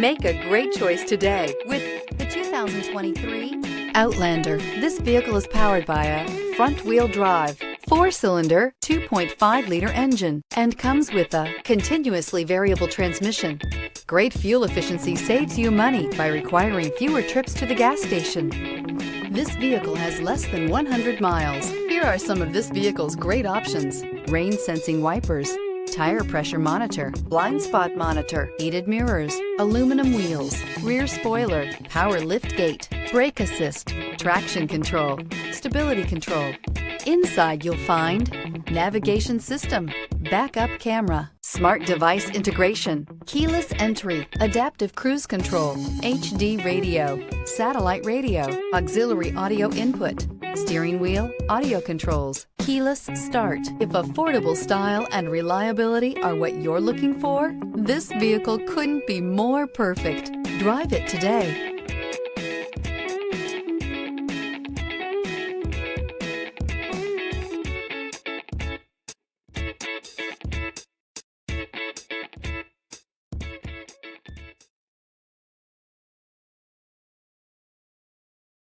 Make a great choice today with the 2023 Outlander. This vehicle is powered by a front-wheel drive, 4-cylinder, 2.5-liter engine, and comes with a continuously variable transmission. Great fuel efficiency saves you money by requiring fewer trips to the gas station. This vehicle has less than 100 miles. Here are some of this vehicle's great options: rain-sensing wipers, tire pressure monitor, blind spot monitor, heated mirrors, aluminum wheels, rear spoiler, power liftgate, brake assist, traction control, stability control. Inside you'll find navigation system, backup camera, smart device integration, keyless entry, adaptive cruise control, HD radio, satellite radio, auxiliary audio input, steering wheel audio controls, keyless start. If affordable style and reliability are what you're looking for, this vehicle couldn't be more perfect. Drive it today.